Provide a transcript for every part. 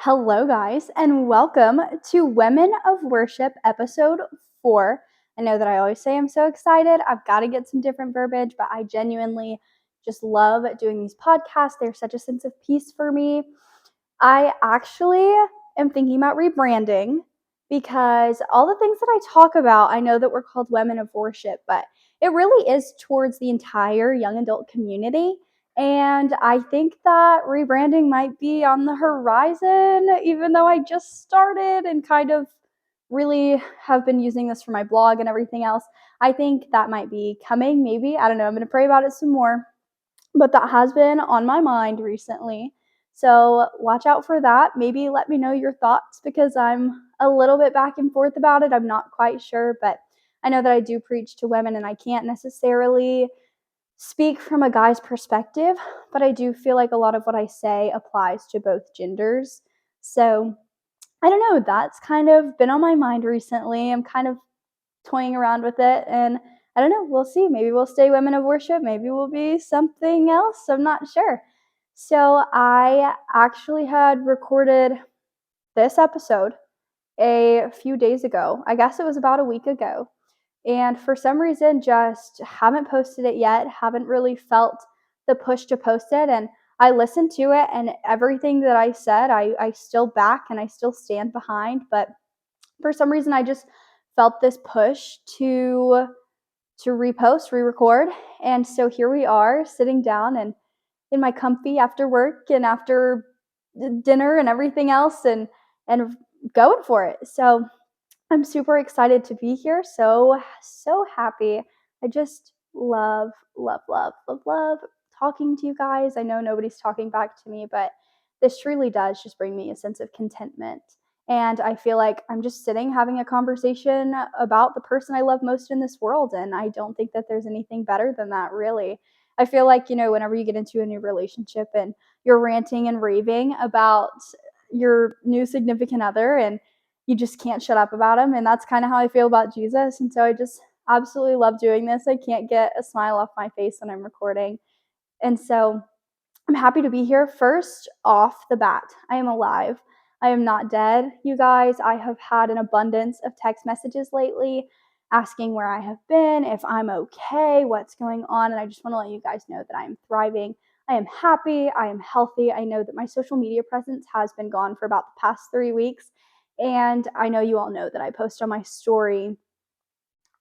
Hello, guys, and welcome to Women of Worship episode 4. I know that I always say I'm so excited. I've got to get some different verbiage, but I genuinely just love doing these podcasts. They're such a sense of peace for me. I actually am thinking about rebranding because all the things that I talk about, I know that we're called Women of Worship, but it really is towards the entire young adult community. And I think that rebranding might be on the horizon, even though I just started and kind of really have been using this for my blog and everything else. I think that might be coming, maybe. I don't know. I'm going to pray about it some more. But that has been on my mind recently. So watch out for that. Maybe let me know your thoughts because I'm a little bit back and forth about it. I'm not quite sure, but I know that I do preach to women and I can't necessarily speak from a guy's perspective, but I do feel like a lot of what I say applies to both genders. So I don't know, that's kind of been on my mind recently. I'm kind of toying around with it, and I don't know, we'll see. Maybe we'll stay Women of Worship, maybe we'll be something else. I'm not sure. So I actually had recorded this episode a few days ago. I guess it was about a week ago. And for some reason, just haven't posted it yet, haven't really felt the push to post it. And I listened to it, and everything that I said, I still back and I still stand behind. But for some reason, I just felt this push to repost, re-record. And so here we are sitting down and in my comfy after work and after dinner and everything else and going for it. So I'm super excited to be here. So happy. I just love talking to you guys. I know nobody's talking back to me, but this truly does just bring me a sense of contentment. And I feel like I'm just sitting having a conversation about the person I love most in this world. And I don't think that there's anything better than that, really. I feel like, whenever you get into a new relationship and you're ranting and raving about your new significant other and you just can't shut up about them. And that's kind of how I feel about Jesus. And so I just absolutely love doing this. I can't get a smile off my face when I'm recording. And so I'm happy to be here. First off the bat, I am alive. I am not dead, you guys. I have had an abundance of text messages lately asking where I have been, if I'm okay, what's going on. And I just want to let you guys know that I am thriving. I am happy. I am healthy. I know that my social media presence has been gone for about the past 3 weeks. And I know you all know that I post on my story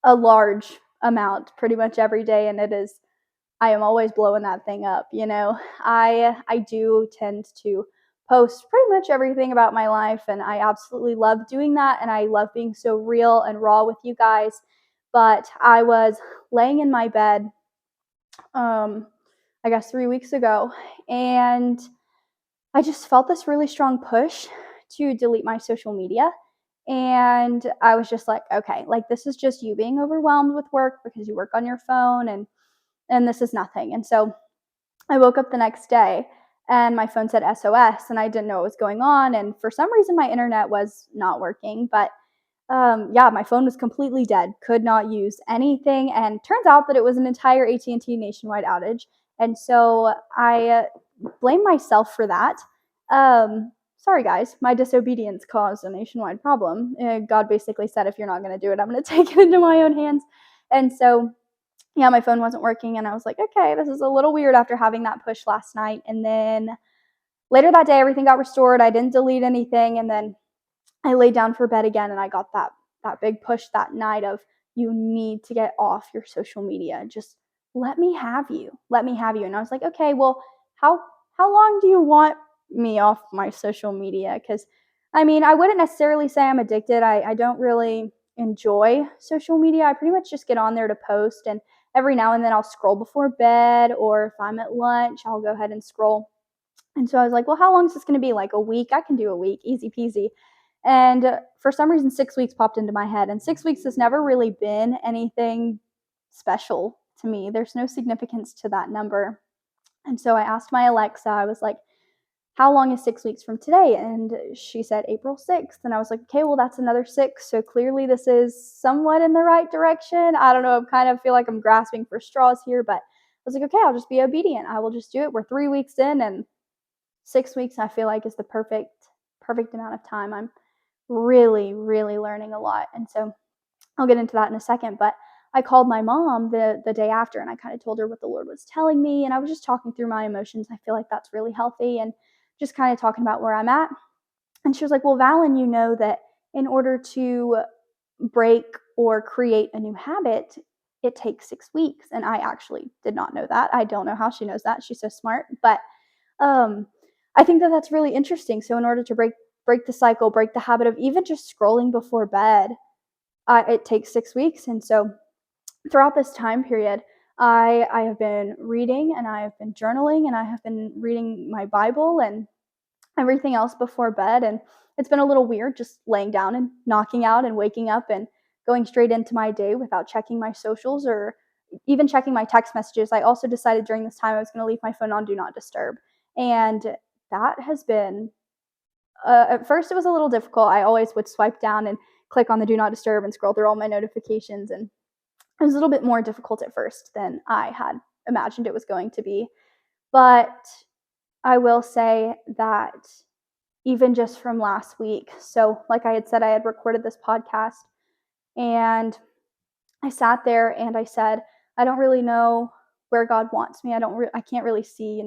a large amount pretty much every day. And I am always blowing that thing up. I do tend to post pretty much everything about my life, and I absolutely love doing that, and I love being so real and raw with you guys. But I was laying in my bed, I guess 3 weeks ago, and I just felt this really strong push to delete my social media. And I was just like, okay, like this is just you being overwhelmed with work because you work on your phone and this is nothing. And so I woke up the next day and my phone said SOS and I didn't know what was going on. And for some reason, my internet was not working. But yeah, my phone was completely dead, could not use anything. And turns out that it was an entire AT&T nationwide outage. And so I blame myself for that. Sorry, guys, my disobedience caused a nationwide problem. God basically said, if you're not going to do it, I'm going to take it into my own hands. And so yeah, my phone wasn't working and I was like, okay, this is a little weird after having that push last night. And then later that day, everything got restored. I didn't delete anything. And then I laid down for bed again and I got that big push that night of you need to get off your social media. Just let me have you. Let me have you. And I was like, okay, well, how long do you want me off my social media? Because I mean, I wouldn't necessarily say I'm addicted. I don't really enjoy social media. I pretty much just get on there to post, and every now and then I'll scroll before bed, or if I'm at lunch, I'll go ahead and scroll. And so I was like, well, how long is this going to be? Like a week? I can do a week, easy peasy. And for some reason, 6 weeks popped into my head. And 6 weeks has never really been anything special to me. There's no significance to that number. And so I asked my Alexa, I was like, how long is 6 weeks from today? And she said April 6th. And I was like, okay, well, that's another 6. So clearly this is somewhat in the right direction. I don't know. I kind of feel like I'm grasping for straws here, but I was like, okay, I'll just be obedient. I will just do it. We're 3 weeks in, and 6 weeks I feel like is the perfect perfect amount of time. I'm really, really learning a lot. And so I'll get into that in a second. But I called my mom the day after and I kind of told her what the Lord was telling me. And I was just talking through my emotions. I feel like that's really healthy and just kind of talking about where I'm at. And she was like, well, Valen, you know that in order to break or create a new habit, it takes 6 weeks. And I actually did not know that. I don't know how she knows that. She's so smart. But um, I think that that's really interesting. So in order to break the cycle, break the habit of even just scrolling before bed, it takes 6 weeks. And so throughout this time period, I have been reading and I have been journaling and I have been reading my Bible and everything else before bed. And it's been a little weird just laying down and knocking out and waking up and going straight into my day without checking my socials or even checking my text messages. I also decided during this time I was going to leave my phone on do not disturb. And that has been, at first it was a little difficult. I always would swipe down and click on the do not disturb and scroll through all my notifications. And it was a little bit more difficult at first than I had imagined it was going to be. But I will say that even just from last week, so like I had said, I had recorded this podcast and I sat there and I said, I don't really know where God wants me. I can't really see,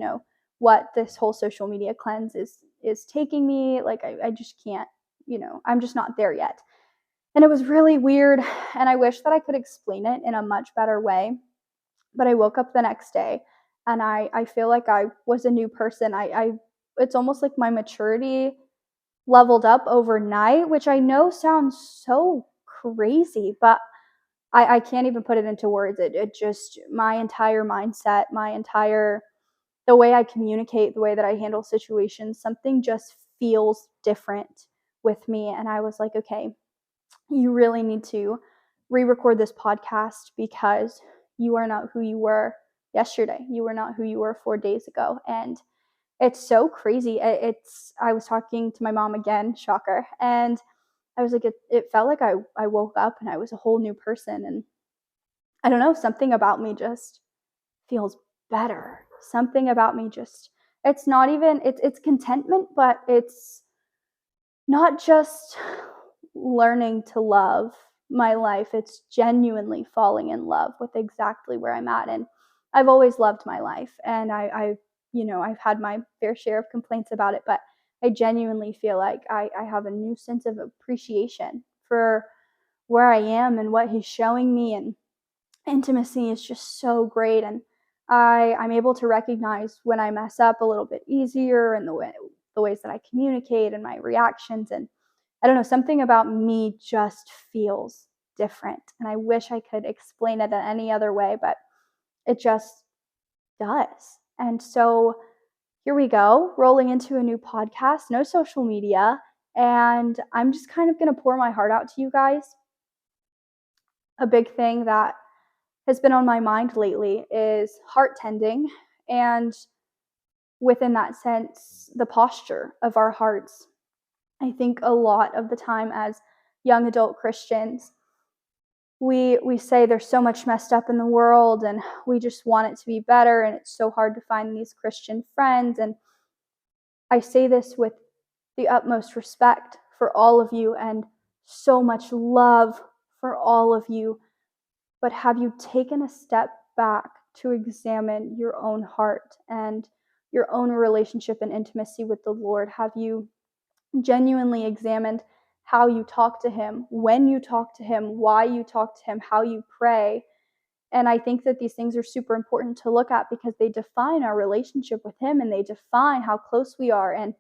what this whole social media cleanse is taking me. Like I just can't, I'm just not there yet. And it was really weird. And I wish that I could explain it in a much better way. But I woke up the next day and I feel like I was a new person. It's almost like my maturity leveled up overnight, which I know sounds so crazy, but I can't even put it into words. It just, my entire mindset, the way I communicate, the way that I handle situations, something just feels different with me. And I was like, okay, you really need to re-record this podcast because you are not who you were yesterday. You are not who you were 4 days ago. And it's so crazy. I was talking to my mom again, shocker. And I was like, it felt like I woke up and I was a whole new person. And I don't know, something about me just feels better. Something about me just, it's not even, it's contentment, but it's not just learning to love my life. It's genuinely falling in love with exactly where I'm at. And I've always loved my life. And I've had my fair share of complaints about it, but I genuinely feel like I have a new sense of appreciation for where I am and what he's showing me. And intimacy is just so great. And I'm able to recognize when I mess up a little bit easier and the ways that I communicate and my reactions. And I don't know, something about me just feels different. And I wish I could explain it in any other way, but it just does. And so here we go, rolling into a new podcast, no social media. And I'm just kind of going to pour my heart out to you guys. A big thing that has been on my mind lately is heart tending. And within that sense, the posture of our hearts. I think a lot of the time as young adult Christians, we say there's so much messed up in the world and we just want it to be better and it's so hard to find these Christian friends. And I say this with the utmost respect for all of you and so much love for all of you. But have you taken a step back to examine your own heart and your own relationship and intimacy with the Lord? Have you genuinely examined how you talk to him, when you talk to him, why you talk to him, how you pray? And I think that these things are super important to look at because they define our relationship with him and they define how close we are and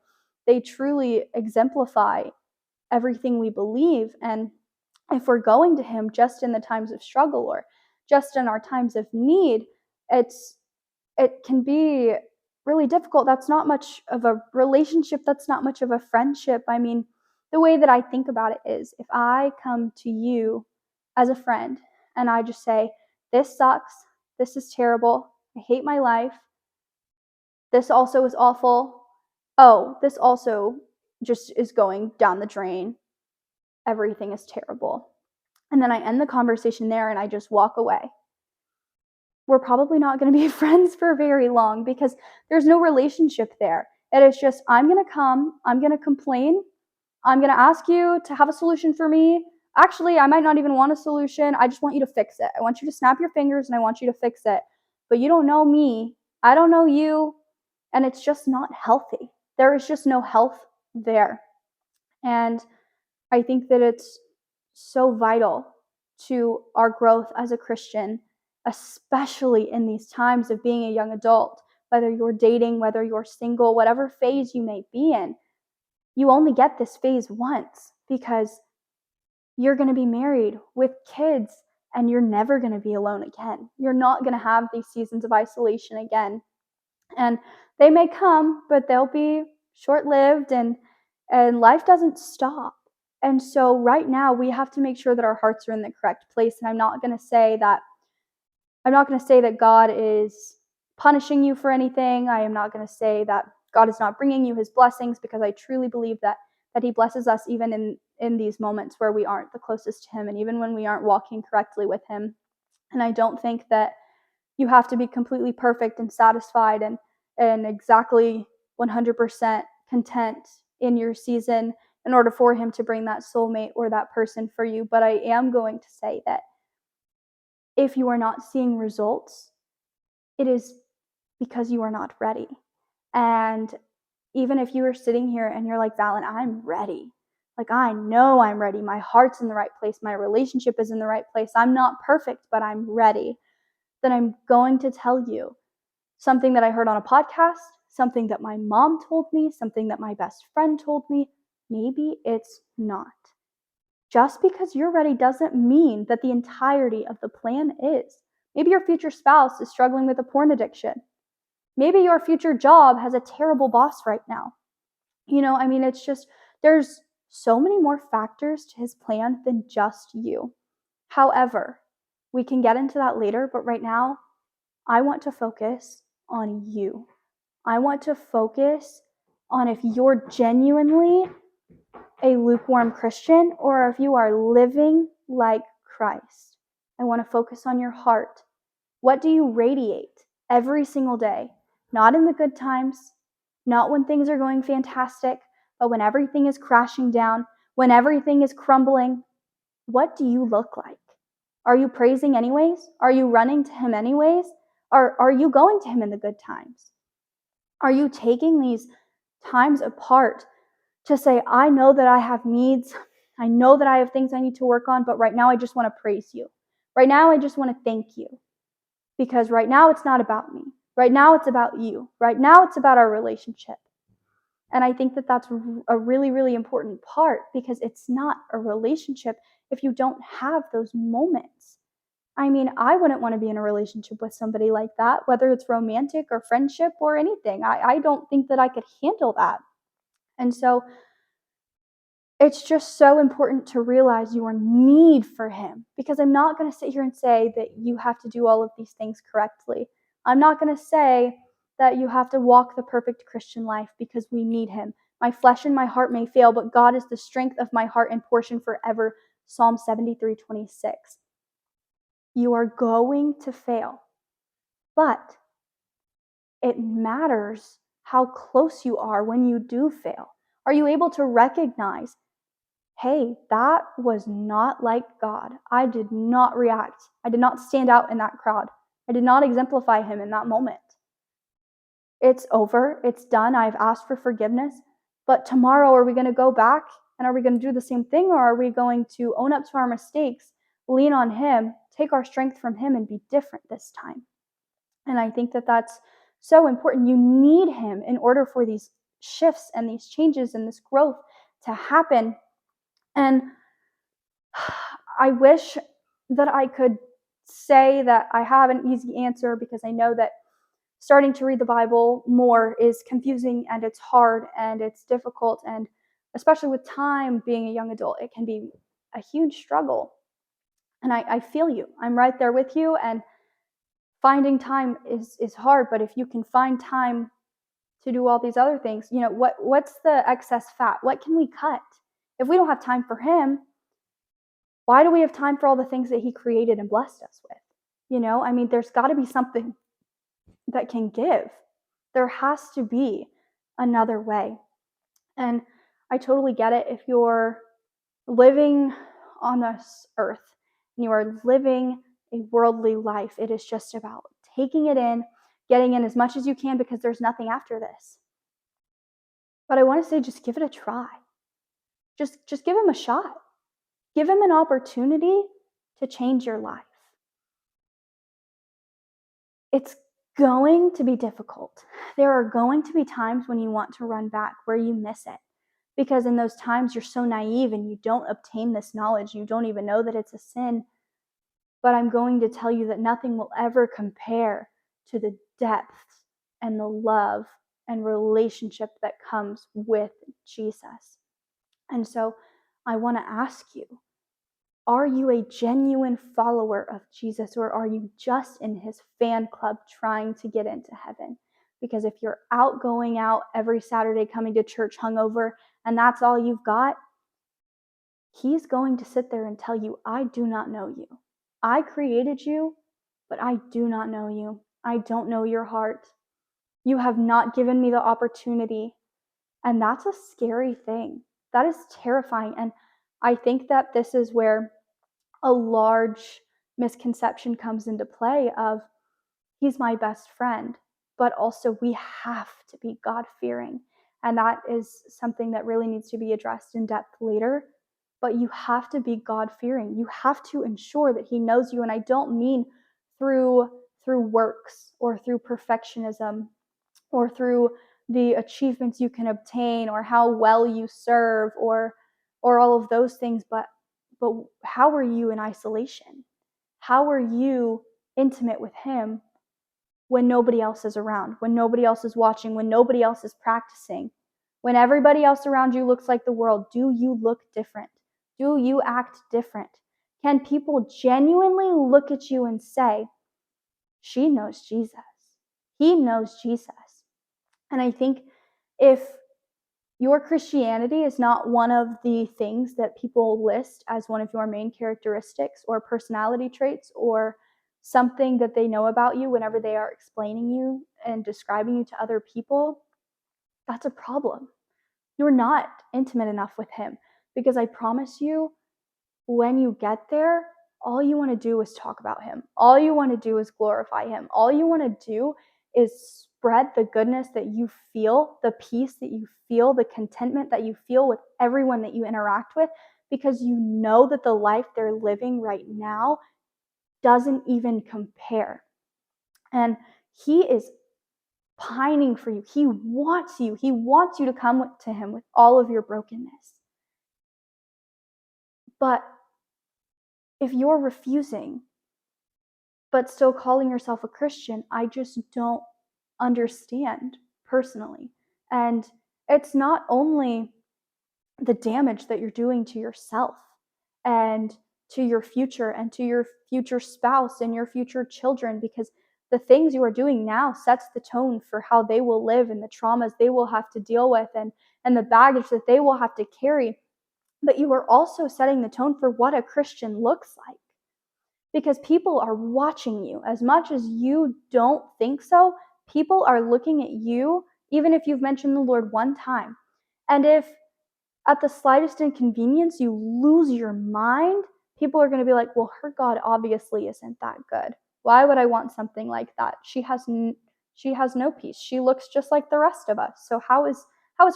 they truly exemplify everything we believe. And if we're going to him just in the times of struggle or just in our times of need, it can be really difficult. That's not much of a relationship. That's not much of a friendship. I mean, the way that I think about it is if I come to you as a friend and I just say, this sucks, this is terrible, I hate my life, this also is awful, oh, this also just is going down the drain, everything is terrible. And then I end the conversation there and I just walk away. We're probably not going to be friends for very long because there's no relationship there. It is just, I'm going to come, I'm going to complain, I'm going to ask you to have a solution for me. Actually, I might not even want a solution. I just want you to fix it. I want you to snap your fingers and I want you to fix it. But you don't know me. I don't know you. And it's just not healthy. There is just no health there. And I think that it's so vital to our growth as a Christian, especially in these times of being a young adult, whether you're dating, whether you're single, whatever phase you may be in. You only get this phase once because you're going to be married with kids and you're never going to be alone again. You're not going to have these seasons of isolation again. And they may come, but they'll be short-lived, and life doesn't stop. And so right now we have to make sure that our hearts are in the correct place. And I'm not going to say that God is punishing you for anything. I am not going to say that God is not bringing you his blessings, because I truly believe that he blesses us even in these moments where we aren't the closest to him, and even when we aren't walking correctly with him. And I don't think that you have to be completely perfect and satisfied and exactly 100% content in your season in order for him to bring that soulmate or that person for you. But I am going to say that if you are not seeing results, it is because you are not ready. And even if you are sitting here and you're like, Valen, I'm ready. Like, I know I'm ready. My heart's in the right place. My relationship is in the right place. I'm not perfect, but I'm ready. Then I'm going to tell you something that I heard on a podcast, something that my mom told me, something that my best friend told me. Maybe it's not. Just because you're ready doesn't mean that the entirety of the plan is. Maybe your future spouse is struggling with a porn addiction. Maybe your future job has a terrible boss right now. It's just, there's so many more factors to his plan than just you. However, we can get into that later, but right now, I want to focus on you. I want to focus on if you're genuinely a lukewarm Christian or if you are living like Christ. I want to focus on your heart. What do you radiate every single day? Not in the good times, not when things are going fantastic, but when everything is crashing down, when everything is crumbling. What do you look like? Are you praising anyways? Are you running to him anyways? Are you going to him in the good times? Are you taking these times apart to say, I know that I have needs. I know that I have things I need to work on, but right now I just want to praise you. Right now I just want to thank you, because right now it's not about me. Right now it's about you. Right now it's about our relationship. And I think that that's a really, really important part, because it's not a relationship if you don't have those moments. I wouldn't want to be in a relationship with somebody like that, whether it's romantic or friendship or anything. I don't think that I could handle that. And so it's just so important to realize your need for him, because I'm not going to sit here and say that you have to do all of these things correctly. I'm not going to say that you have to walk the perfect Christian life, because we need him. My flesh and my heart may fail, but God is the strength of my heart and portion forever. Psalm 73:26. You are going to fail, but it matters how close you are when you do fail. Are you able to recognize, hey, that was not like God. I did not react. I did not stand out in that crowd. I did not exemplify him in that moment. It's over. It's done. I've asked for forgiveness. But tomorrow, are we going to go back and are we going to do the same thing? Or are we going to own up to our mistakes, lean on him, take our strength from him, and be different this time? And I think that that's so important. You need him in order for these shifts and these changes and this growth to happen. And I wish that I could say that I have an easy answer, because I know that starting to read the Bible more is confusing and it's hard and it's difficult. And especially with time, being a young adult, it can be a huge struggle. And I feel you. I'm right there with you. And finding time is hard. But if you can find time to do all these other things, what's the excess fat? What can we cut? If we don't have time for him, why do we have time for all the things that he created and blessed us with? There's got to be something that can give. There has to be another way. And I totally get it if you're living on this earth and you are living a worldly life. It is just about taking it in, getting in as much as you can because there's nothing after this. But I want to say just give it a try. Just give him a shot. Give him an opportunity to change your life. It's going to be difficult. There are going to be times when you want to run back, where you miss it. Because in those times you're so naive and you don't obtain this knowledge. You don't even know that it's a sin. But I'm going to tell you that nothing will ever compare to the depth and the love and relationship that comes with Jesus. And so I want to ask you, are you a genuine follower of Jesus, or are you just in his fan club trying to get into heaven? Because if you're going out every Saturday, coming to church hungover, and that's all you've got, he's going to sit there and tell you, I do not know you. I created you, but I do not know you. I don't know your heart. You have not given me the opportunity. And that's a scary thing. That is terrifying. And I think that this is where a large misconception comes into play of, he's my best friend, but also we have to be God-fearing. And that is something that really needs to be addressed in depth later. But you have to be God-fearing. You have to ensure that he knows you. And I don't mean through works or through perfectionism or through the achievements you can obtain or how well you serve or all of those things, but how are you in isolation? How are you intimate with him when nobody else is around, when nobody else is watching, when nobody else is practicing, when everybody else around you looks like the world? Do you look different? Do you act different? Can people genuinely look at you and say, she knows Jesus, he knows Jesus? And I think if your Christianity is not one of the things that people list as one of your main characteristics or personality traits or something that they know about you whenever they are explaining you and describing you to other people, that's a problem. You're not intimate enough with him, because I promise you, when you get there, all you want to do is talk about him. All you want to do is glorify him. All you want to do is spread the goodness that you feel, the peace that you feel, the contentment that you feel with everyone that you interact with, because you know that the life they're living right now doesn't even compare. And he is pining for you. He wants you. He wants you to come to him with all of your brokenness. But if you're refusing, but still calling yourself a Christian, I just don't understand personally. And it's not only the damage that you're doing to yourself and to your future and to your future spouse and your future children, because the things you are doing now sets the tone for how they will live and the traumas they will have to deal with and the baggage that they will have to carry. But you are also setting the tone for what a Christian looks like, because people are watching you. As much as you don't think so, people are looking at you, even if you've mentioned the Lord one time. And if at the slightest inconvenience you lose your mind, people are going to be like, well, her God obviously isn't that good. Why would I want something like that? She has no peace. She looks just like the rest of us. So how is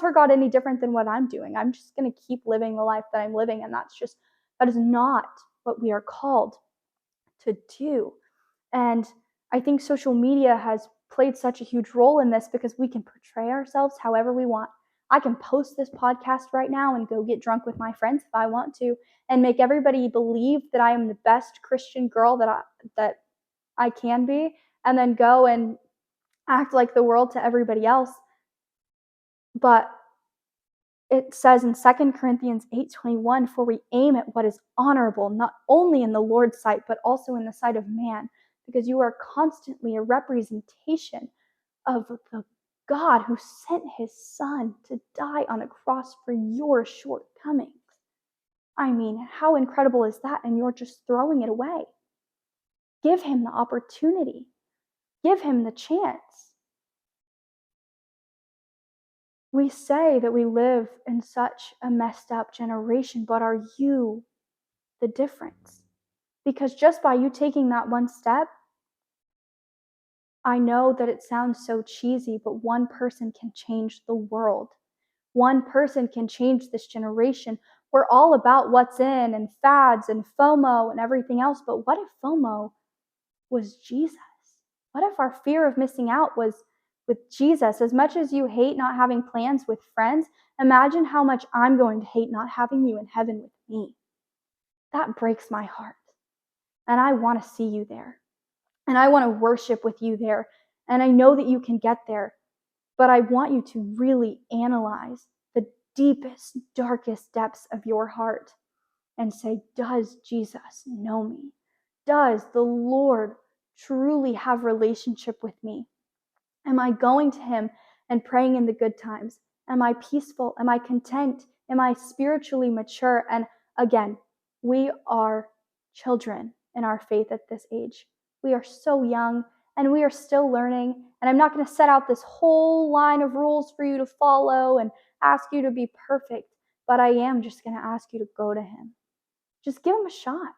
her God any different than what I'm doing? I'm just going to keep living the life that I'm living, and that is not what we are called to do. And I think social media has played such a huge role in this, because we can portray ourselves however we want. I can post this podcast right now and go get drunk with my friends if I want to, and make everybody believe that I am the best Christian girl that I can be, and then go and act like the world to everybody else. But it says in 2 Corinthians 8:21, for we aim at what is honorable, not only in the Lord's sight, but also in the sight of man, because you are constantly a representation of the God who sent his son to die on a cross for your shortcomings. I mean, how incredible is that? And you're just throwing it away. Give him the opportunity. Give him the chance. We say that we live in such a messed up generation, but are you the difference? Because just by you taking that one step, I know that it sounds so cheesy, but one person can change the world. One person can change this generation. We're all about what's in and fads and FOMO and everything else, but what if FOMO was Jesus? What if our fear of missing out was with Jesus? As much as you hate not having plans with friends, imagine how much I'm going to hate not having you in heaven with me. That breaks my heart. And I want to see you there. And I want to worship with you there. And I know that you can get there. But I want you to really analyze the deepest, darkest depths of your heart and say, does Jesus know me? Does the Lord truly have relationship with me? Am I going to him and praying in the good times? Am I peaceful? Am I content? Am I spiritually mature? And again, we are children in our faith at this age. We are so young and we are still learning. And I'm not going to set out this whole line of rules for you to follow and ask you to be perfect, but I am just going to ask you to go to him. Just give him a shot.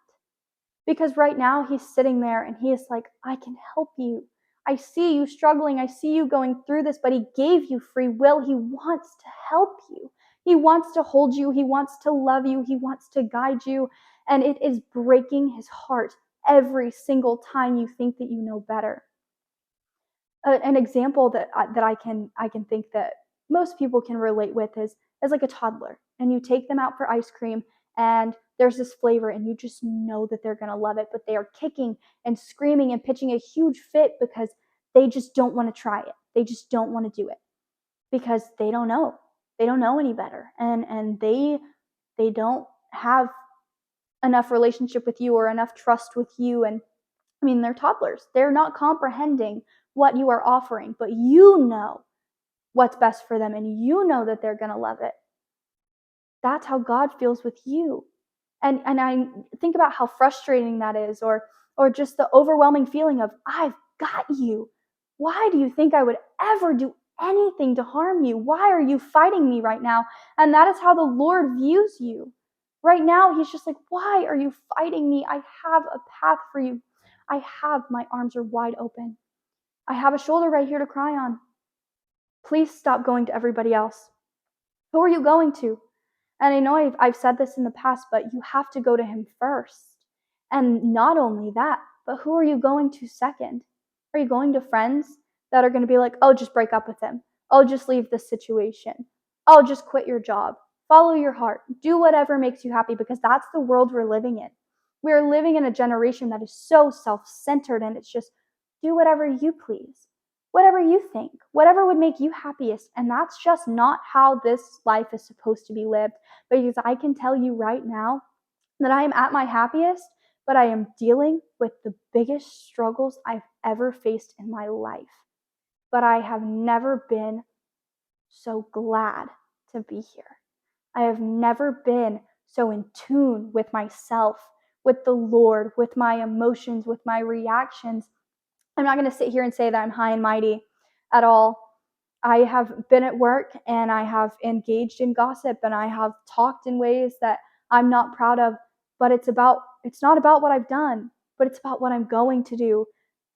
Because right now he's sitting there and he is like, I can help you. I see you struggling. I see you going through this, but he gave you free will. He wants to help you. He wants to hold you. He wants to love you. He wants to guide you. And it is breaking his heart every single time you think that you know better. An example that I can think that most people can relate with is like a toddler, and you take them out for ice cream, and there's this flavor, and you just know that they're gonna love it, but they are kicking and screaming and pitching a huge fit because they just don't want to try it. They just don't want to do it because they don't know. They don't know any better, and they don't have enough relationship with you or enough trust with you. And I mean, they're toddlers. They're not comprehending what you are offering, but you know what's best for them and you know that they're going to love it. That's how God feels with you. And I think about how frustrating that is, or just the overwhelming feeling of, I've got you. Why do you think I would ever do anything to harm you? Why are you fighting me right now? And that is how the Lord views you. Right now, he's just like, why are you fighting me? I have a path for you. My arms are wide open. I have a shoulder right here to cry on. Please stop going to everybody else. Who are you going to? And I know I've said this in the past, but you have to go to him first. And not only that, but who are you going to second? Are you going to friends that are going to be like, oh, just break up with him. Oh, just leave this situation. Oh, just quit your job. Follow your heart. Do whatever makes you happy, because that's the world we're living in. We're living in a generation that is so self-centered, and it's just do whatever you please, whatever you think, whatever would make you happiest. And that's just not how this life is supposed to be lived. Because I can tell you right now that I am at my happiest, but I am dealing with the biggest struggles I've ever faced in my life. But I have never been so glad to be here. I have never been so in tune with myself, with the Lord, with my emotions, with my reactions. I'm not going to sit here and say that I'm high and mighty at all. I have been at work and I have engaged in gossip and I have talked in ways that I'm not proud of, but it's not about what I've done, but it's about what I'm going to do.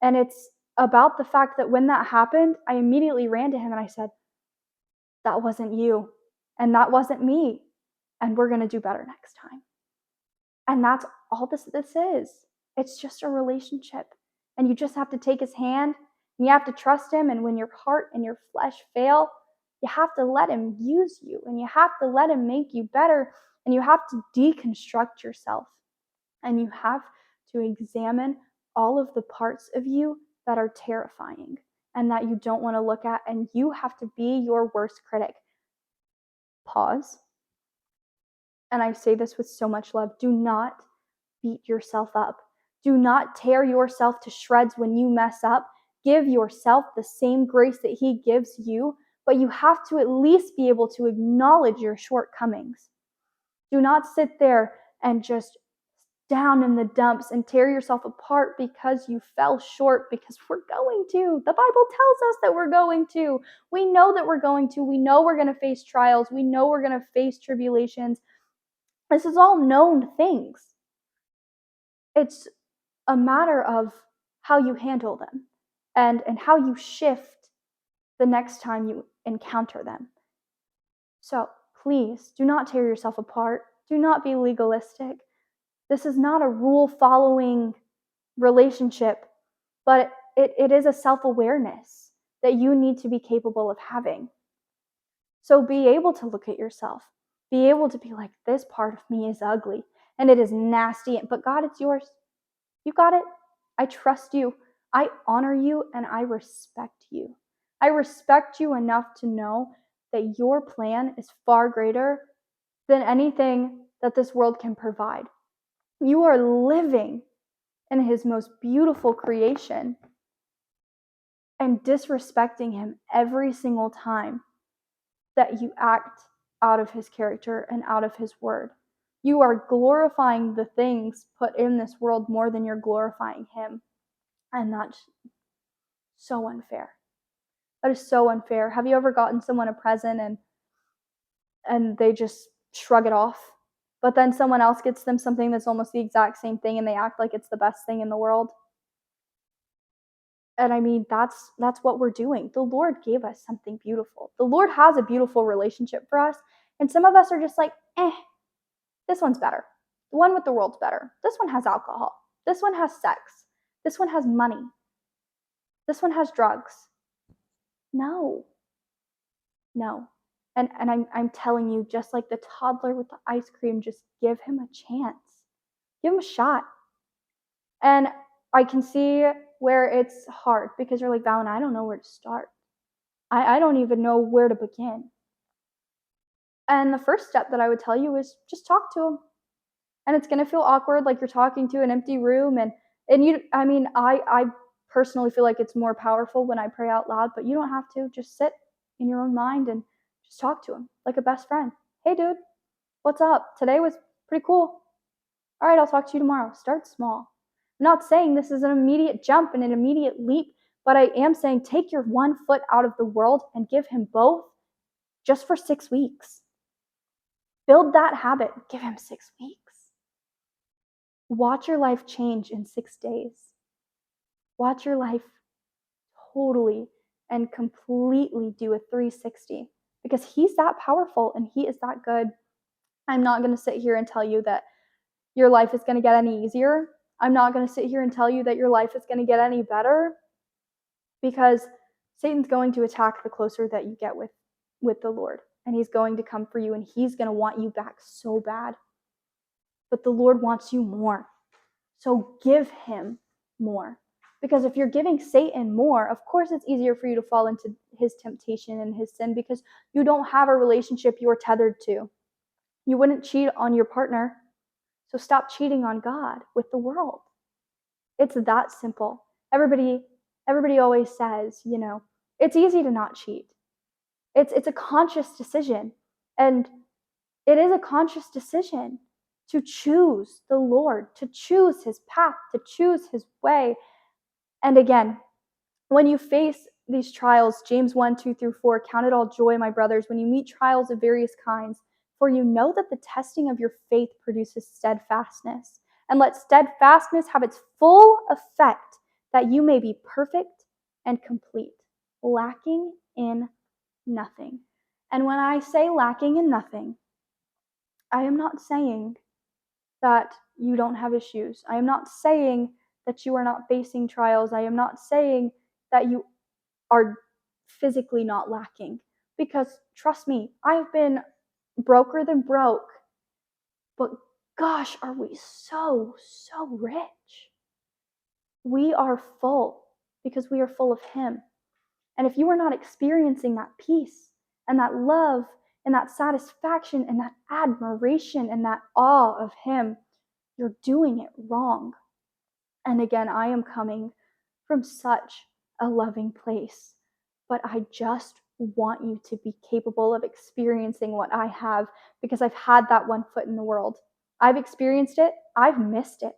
And it's about the fact that when that happened, I immediately ran to him and I said, that wasn't you and that wasn't me, and we're going to do better next time. And that's all this is. It's just a relationship. And you just have to take his hand and you have to trust him. And when your heart and your flesh fail, you have to let him use you and you have to let him make you better. And you have to deconstruct yourself. And you have to examine all of the parts of you that are terrifying and that you don't want to look at. And you have to be your worst critic. Pause. And I say this with so much love. Do not beat yourself up. Do not tear yourself to shreds when you mess up. Give yourself the same grace that he gives you, but you have to at least be able to acknowledge your shortcomings. Do not sit there and just down in the dumps and tear yourself apart because you fell short, because we're going to. The Bible tells us that we're going to. We know that we're going to. We know we're going to face trials. We know we're going to face tribulations. This is all known things. It's a matter of how you handle them and how you shift the next time you encounter them. So please do not tear yourself apart. Do not be legalistic. This is not a rule-following relationship, but it is a self-awareness that you need to be capable of having. So be able to look at yourself. Be able to be like, this part of me is ugly and it is nasty, but God, it's yours. You got it. I trust you. I honor you and I respect you. I respect you enough to know that your plan is far greater than anything that this world can provide. You are living in his most beautiful creation and disrespecting him every single time that you act out of his character and out of his word. You are glorifying the things put in this world more than you're glorifying him. And that's so unfair. That is so unfair. Have you ever gotten someone a present and they just shrug it off? But then someone else gets them something that's almost the exact same thing and they act like it's the best thing in the world? And I mean, that's what we're doing. The Lord gave us something beautiful. The Lord has a beautiful relationship for us. And some of us are just like, this one's better. The one with the world's better. This one has alcohol. This one has sex. This one has money. This one has drugs. No. And I'm telling you, just like the toddler with the ice cream, just give him a chance. Give him a shot. And I can see where it's hard because you're like, Valen, I don't know where to start. I don't even know where to begin. And the first step that I would tell you is just talk to him. And it's going to feel awkward, like you're talking to an empty room. And you, I mean, I personally feel like it's more powerful when I pray out loud, but you don't have to. Just sit in your own mind and just talk to him like a best friend. Hey, dude, what's up? Today was pretty cool. All right, I'll talk to you tomorrow. Start small. I'm not saying this is an immediate jump and an immediate leap, but I am saying take your one foot out of the world and give him both just for 6 weeks. Build that habit. Give him 6 weeks. Watch your life change in 6 days. Watch your life totally and completely do a 360 because he's that powerful and he is that good. I'm not going to sit here and tell you that your life is going to get any easier. I'm not going to sit here and tell you that your life is going to get any better because Satan's going to attack the closer that you get with the Lord, and he's going to come for you and he's going to want you back so bad. But the Lord wants you more. So give him more. Because if you're giving Satan more, of course it's easier for you to fall into his temptation and his sin because you don't have a relationship you're tethered to. You wouldn't cheat on your partner. So stop cheating on God with the world. It's that simple. Everybody always says, it's easy to not cheat. It's a conscious decision. And it is a conscious decision to choose the Lord, to choose his path, to choose his way. And again, when you face these trials, James 1:2-4, count it all joy, my brothers, when you meet trials of various kinds, for you know that the testing of your faith produces steadfastness. And let steadfastness have its full effect, that you may be perfect and complete, lacking in nothing. And when I say lacking in nothing, I am not saying that you don't have issues. I am not saying that you are not facing trials. I am not saying that you are physically not lacking. Because trust me, I've been broker than broke. But gosh, are we so rich. We are full because we are full of him. And if you are not experiencing that peace and that love and that satisfaction and that admiration and that awe of him, you're doing it wrong. And again, I am coming from such a loving place, but I just want you to be capable of experiencing what I have because I've had that one foot in the world. I've experienced it. I've missed it.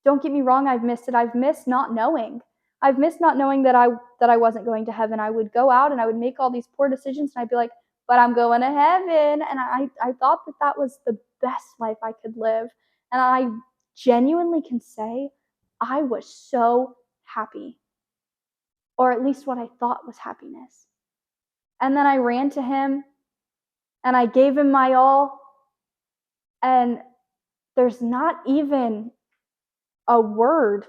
Don't get me wrong, I've missed it. I've missed not knowing. I've missed not knowing that I wasn't going to heaven. I would go out and I would make all these poor decisions and I'd be like, but I'm going to heaven. And I thought that that was the best life I could live. And I genuinely can say I was so happy, or at least what I thought was happiness. And then I ran to him and I gave him my all. And there's not even a word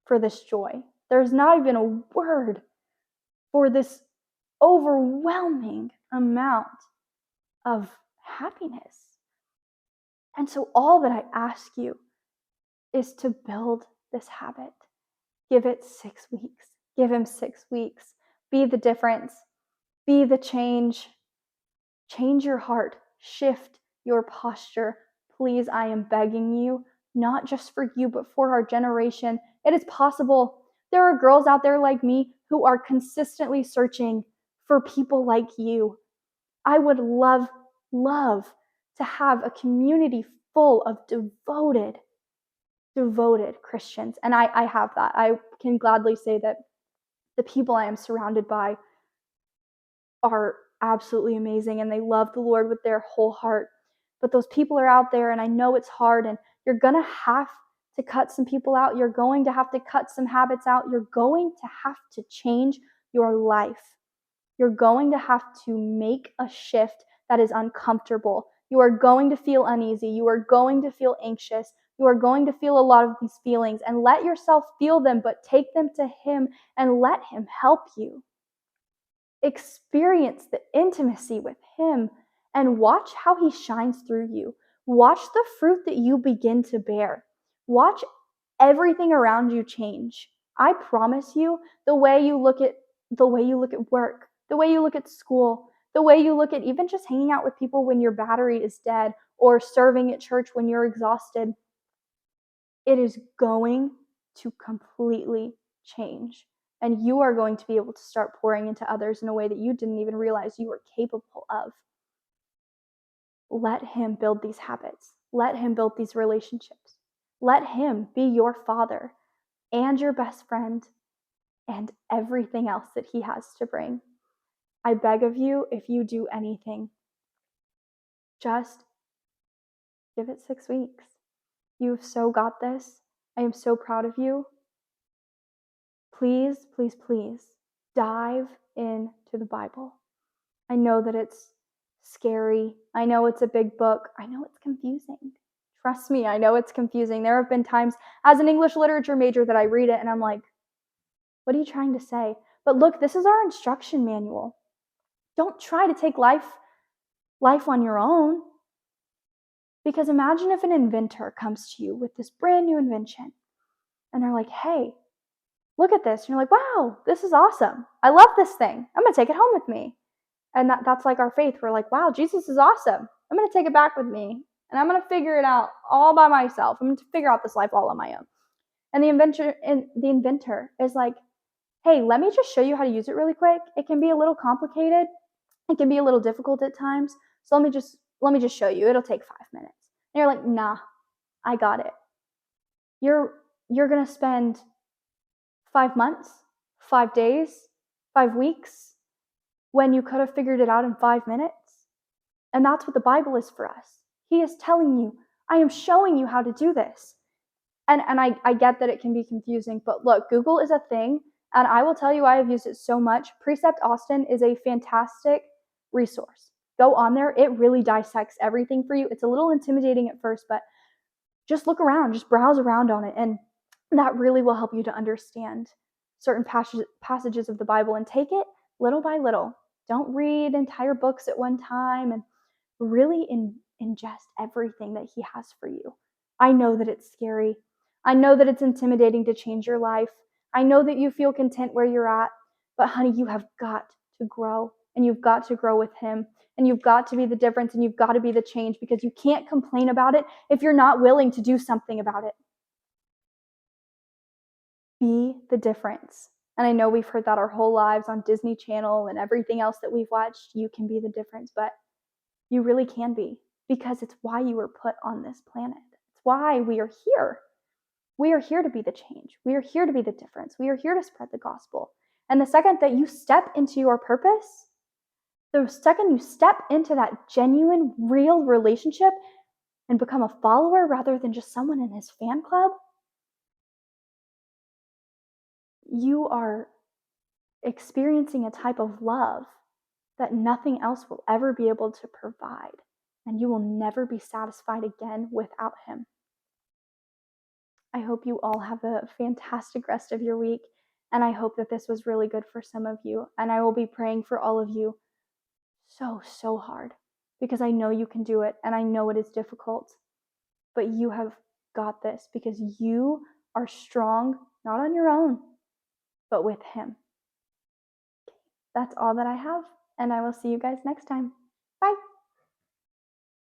for this joy. There's not even a word for this overwhelming amount of happiness. And so, all that I ask you is to build this habit. Give it 6 weeks. Give him 6 weeks. Be the difference. Be the change. Change your heart. Shift your posture. Please, I am begging you, not just for you, but for our generation. It is possible. There are girls out there like me who are consistently searching for people like you. I would love to have a community full of devoted Christians. And I have that. I can gladly say that the people I am surrounded by are absolutely amazing and they love the Lord with their whole heart. But those people are out there and I know it's hard and you're going to have to cut some people out. You're going to have to cut some habits out. You're going to have to change your life. You're going to have to make a shift that is uncomfortable. You are going to feel uneasy. You are going to feel anxious. You are going to feel a lot of these feelings and let yourself feel them, but take them to Him and let Him help you. Experience the intimacy with Him and watch how He shines through you. Watch the fruit that you begin to bear. Watch everything around you change. I promise you, the way you look at work, the way you look at school, the way you look at even just hanging out with people when your battery is dead or serving at church when you're exhausted, it is going to completely change. And you are going to be able to start pouring into others in a way that you didn't even realize you were capable of. Let Him build these habits. Let Him build these relationships. Let Him be your father and your best friend and everything else that He has to bring. I beg of you, if you do anything, just give it 6 weeks. You've so got this. I am so proud of you. Please, please, please dive into the Bible. I know that it's scary. I know it's a big book. I know it's confusing. Trust me, I know it's confusing. There have been times as an English literature major that I read it and I'm like, what are you trying to say? But look, this is our instruction manual. Don't try to take life on your own. Because imagine if an inventor comes to you with this brand new invention and they're like, hey, look at this. And you're like, wow, this is awesome. I love this thing. I'm going to take it home with me. And that's like our faith. We're like, wow, Jesus is awesome. I'm going to take it back with me. And I'm going to figure it out all by myself. I'm going to figure out this life all on my own. And the inventor is like, hey, let me just show you how to use it really quick. It can be a little complicated. It can be a little difficult at times. So let me just show you. It'll take 5 minutes. And you're like, nah, I got it. You're going to spend 5 months, 5 days, 5 weeks when you could have figured it out in 5 minutes. And that's what the Bible is for us. He is telling you, I am showing you how to do this. And I get that it can be confusing, but look, Google is a thing, and I will tell you I have used it so much. Precept Austin is a fantastic resource. Go on there. It really dissects everything for you. It's a little intimidating at first, but just look around, just browse around on it, and that really will help you to understand certain passages of the Bible and take it little by little. Don't read entire books at one time and really ingest everything that He has for you. I know that it's scary. I know that it's intimidating to change your life. I know that you feel content where you're at, but honey, you have got to grow, and you've got to grow with Him, and you've got to be the difference, and you've got to be the change, because you can't complain about it if you're not willing to do something about it. Be the difference. And I know we've heard that our whole lives on Disney Channel and everything else that we've watched. You can be the difference, but you really can be. because it's why you were put on this planet. It's why we are here. We are here to be the change. We are here to be the difference. We are here to spread the gospel. And the second that you step into your purpose, the second you step into that genuine, real relationship and become a follower rather than just someone in his fan club, you are experiencing a type of love that nothing else will ever be able to provide. And you will never be satisfied again without him. I hope you all have a fantastic rest of your week. And I hope that this was really good for some of you. And I will be praying for all of you so hard because I know you can do it and I know it is difficult. But you have got this because you are strong, not on your own, but with him. That's all that I have. And I will see you guys next time. Bye.